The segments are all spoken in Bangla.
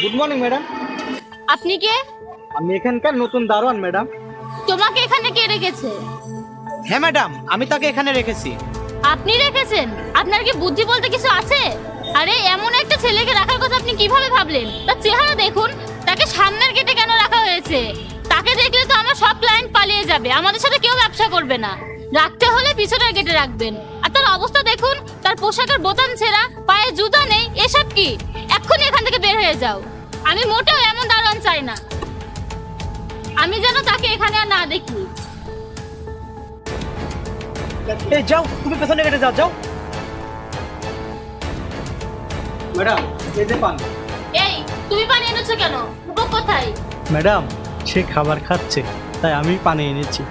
Good morning madam. আপনি কে? আমি এখানকার নতুন দারোয়ান ম্যাডাম। তোমাকে এখানে কে রেখেছে? হ্যাঁ ম্যাডাম, আমি তাকে এখানে রেখেছি। আপনি রেখেছেন? আপনার কি বুদ্ধি বলতে কিছু আছে? আরে এমন একটা ছেলেকে রাখার কথা আপনি কিভাবে ভাবলেন? তার চেহারা দেখুন, তাকে সামনের গেটে কেন রাখা হয়েছে? তাকে দেখলে তো আমার সব ক্লায়েন্ট পালিয়ে যাবে, আমাদের সাথে কেউ ব্যবসা করবে না। রাখতে হলে পিছনের গেটে রাখবেন। আর তার অবস্থা দেখুন, তার পোশাকের বোতাম ছেঁড়া, পায়ে জুতা নেই, এসব কি? এক্ষুনি এখান থেকে বের হয়ে যাও। আমি মোটেও এমন দারোয়ান চাই না। আমি যেন তাকে এখানে আর না দেখি। এই যাও, তুমি পেছনে গেটে যাও। ম্যাডাম এই যে পান। এই তুমি পানি এনেছো কেন? উপক কোথায়? ম্যাডাম সে খাবার খাচ্ছে, তাই আমি পানি এনেছি।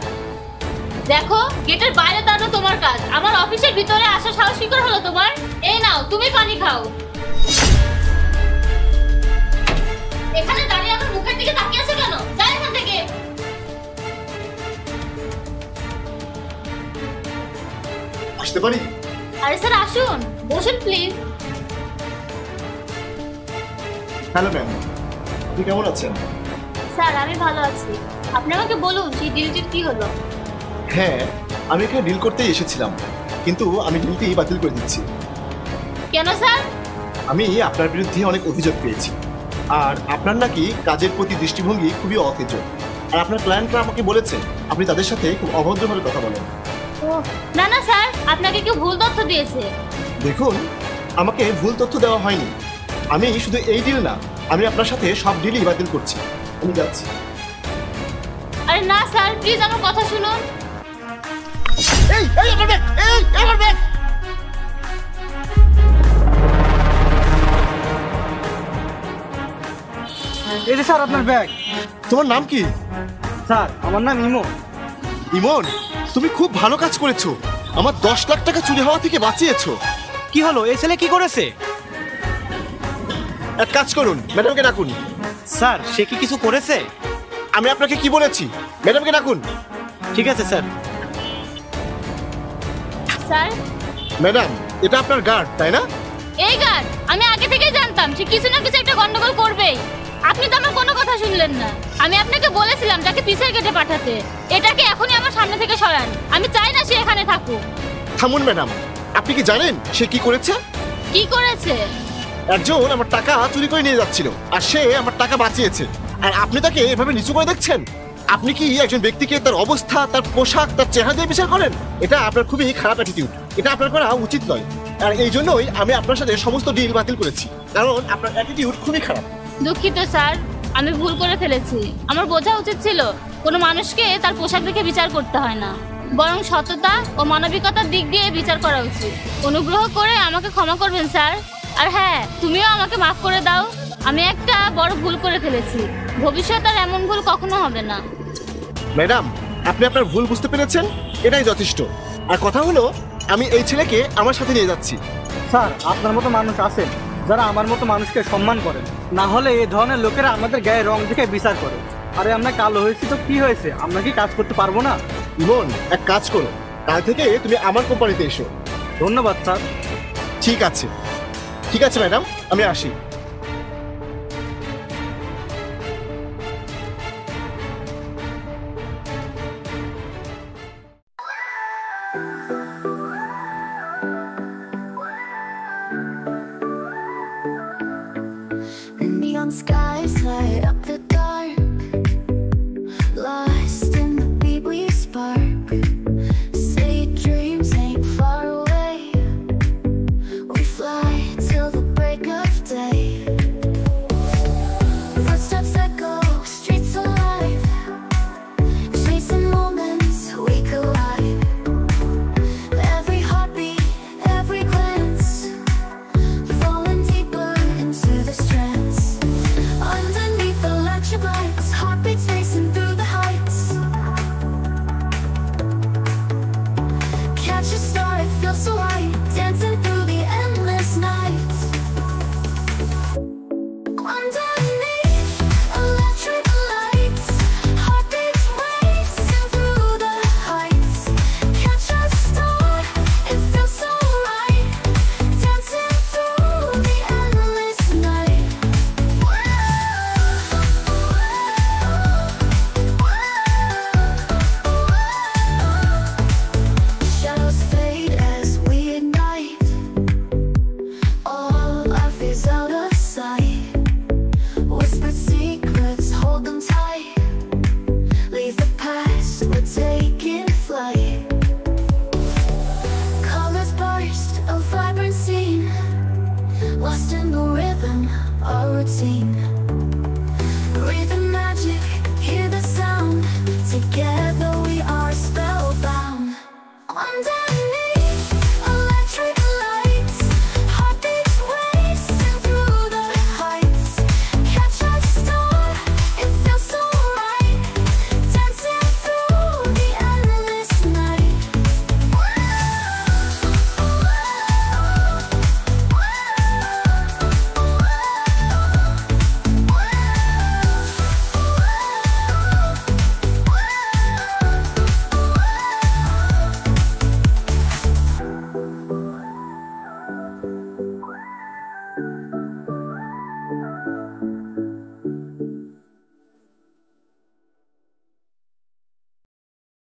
দেখো, গেটের বাইরে দাঁড়ানো তোমার কাজ, আমার অফিসের ভিতরে আসা সাহস কি করে হলো তোমার? এই নাও, তুমি পানি খাও। এখানে দাঁড়িয়ে আমার মুখের দিকে তাকিয়ে আছো কেন? যাও এখান থেকে। আসতে পারি? আরে স্যার আসুন, বসুন প্লিজ। হ্যালো ম্যাম, আপনি কেমন আছেন? স্যার আমি ভালো আছি। আপনি আমাকে বলুন সেই ডিলটির কি হলো? হ্যাঁ, আমি এখানে ডিল করতেই এসেছিলাম, কিন্তু আমি ডিলটি বাতিল করে দিচ্ছি। কেন স্যার? আমি আপনার বিরুদ্ধে অনেক অভিযোগ পেয়েছি, আর আপনার নাকি কাজের প্রতি দৃষ্টিভঙ্গি খুবই অকেজ। আর আপনার ক্লায়েন্টরা আমাকে বলেছে আপনি তাদের সাথে খুব অভদ্রভাবে কথা বলেন। না না স্যার, আপনাকে কেউ ভুল তথ্য দিয়েছে। দেখুন, আমাকে ভুল তথ্য দেওয়া হয়নি। আমি শুধু এই ডিল না, আমি আপনার সাথে সব ডিলই বাতিল করছি। আমি যাচ্ছি। আরে না স্যার, প্লিজ আমার কথা শুনুন। এই আমার ব্যাগ, আমার ব্যাগ। এই যে স্যার আপনার ব্যাগ। তোমার নাম কি? স্যার আমার নাম ইমন। ইমন, তুমি খুব ভালো কাজ করেছো, আমার 10 লাখ টাকা চুরি হওয়া থেকে বাঁচিয়েছো। কি হলো, এই ছেলে কি করেছে? এক কাজ করুন, ম্যাডামকে ডাকুন। স্যার সে কি কিছু করেছে? আমি আপনাকে কি বলেছি, ম্যাডামকে ডাকুন। ঠিক আছে স্যার। স্যার ম্যাডাম, এটা আপনার গার্ড তাই না? এই গার্ড, আমি আগে থেকেই জানতাম সে কিছু না কিছু একটা গন্ডগোল করবেই। আপনি তো আমার কোনো কথা শুনলেন না। আমি আপনাকে বলেছিলাম তাকে পিছের গেটে পাঠাতে। এটাকে এখনই আমার সামনে থেকে সরান, আমি চাই না সে এখানে থাকুক। থামুন ম্যাডাম, আপনি কি জানেন সে কি করেছে? কি করেছে? একজন আমার টাকা চুরি করে নিয়ে যাচ্ছিল, আর সে আমার টাকা বাঁচিয়েছে, আর আপনি তাকে এভাবে নিচু করে দেখছেন? আপনি কি একজন ব্যক্তিকে তার অবস্থা, তার পোশাক, তার চেহারা দিয়ে বিচার করেন? এটা আপনার খুবই খারাপ অ্যাটিটিউড, এটা আপনার করা উচিত নয়। আর এই জন্যই আমি আপনার সাথে সমস্ত ডিল বাতিল করেছি, কারণ আপনার অ্যাটিটিউড খুবই খারাপ। দুঃখিত স্যার, আমি ভুল করে ফেলেছি। আমার বোঝা উচিত ছিল কোনো মানুষকে তার পোশাক দেখে বিচার করতে হয় না, বরং সততা ও মানবিকতার দিক দিয়ে বিচার করা উচিত। অনুগ্রহ করে আমাকে ক্ষমা করবেন স্যার। আর হ্যাঁ, তুমিও আমাকে মাফ করে দাও। আমি একটা বড় ভুল করে ফেলেছি, ভবিষ্যতে আর এমন ভুল কখনো হবে না। ম্যাডাম, আপনি আপনার ভুল বুঝতে পেরেছেন, এটাই যথেষ্ট। আর কথা হলো, আমি এই ছেলেকে আমার সাথে নিয়ে যাচ্ছি। স্যার আপনার মতো মানুষ আছেন যারা আমার মতো মানুষকে সম্মান করেন, না হলে এই ধরনের লোকেরা আমাদের গায়ে রং দেখে বিচার করে। আরে আমরা কালো হয়েছি তো কি হয়েছে, আমরা কি কাজ করতে পারবো না? ইমন, এক কাজ করো, কাল থেকে তুমি আমার কোম্পানিতে এসো। ধন্যবাদ স্যার। ঠিক আছে, ঠিক আছে ম্যাডাম, আমি আসি। Neon skies light up the dark, lost in the beat we spark. Say dreams ain't far away, we fly till the break of day. Footsteps echo, streets alive, chasing moments we collide. Every heartbeat, every glance, falling deeper into the strands. Underneath the routine.